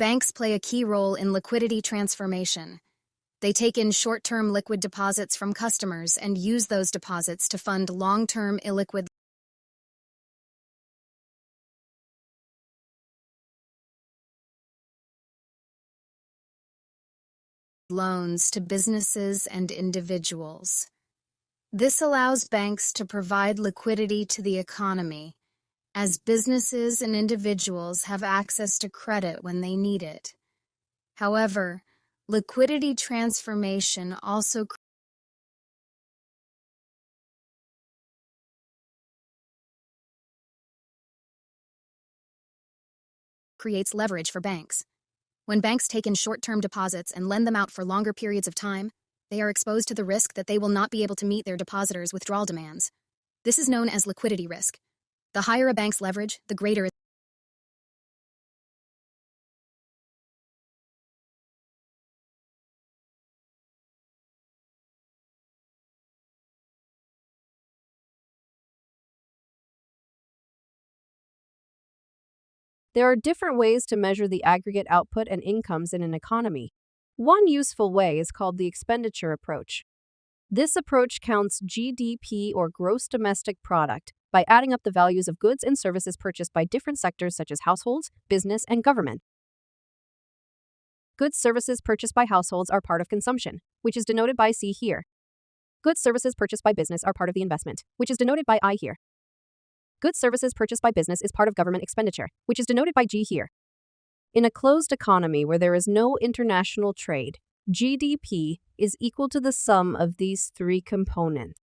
Banks play a key role in liquidity transformation. They take in short-term liquid deposits from customers and use those deposits to fund long-term illiquid loans to businesses and individuals. This allows banks to provide liquidity to the economy, as businesses and individuals have access to credit when they need it. However, liquidity transformation also creates leverage for banks. When banks take in short-term deposits and lend them out for longer periods of time, they are exposed to the risk that they will not be able to meet their depositors' withdrawal demands. This is known as liquidity risk. The higher a bank's leverage, the greater its There are different ways to measure the aggregate output and incomes in an economy. One useful way is called the expenditure approach. This approach counts GDP, or gross domestic product, by adding up the values of goods and services purchased by different sectors such as households, business, and government. Goods services purchased by households are part of consumption, which is denoted by C here. Goods services purchased by business are part of the investment, which is denoted by I here. Goods services purchased by business is part of government expenditure, which is denoted by G here. In a closed economy where there is no international trade, GDP is equal to the sum of these three components.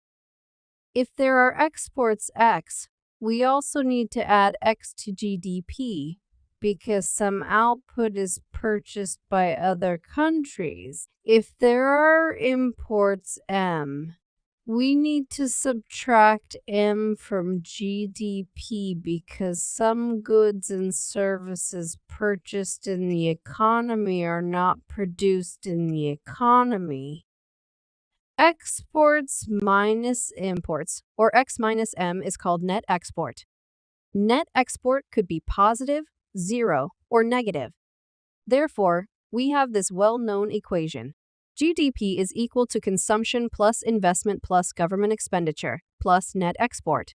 If there are exports X, we also need to add X to GDP because some output is purchased by other countries. If there are imports M, we need to subtract M from GDP because some goods and services purchased in the economy are not produced in the economy. Exports minus imports, or X minus M, is called net export. Net export could be positive, 0, or negative. Therefore, we have this well-known equation. GDP is equal to consumption plus investment plus government expenditure plus net export.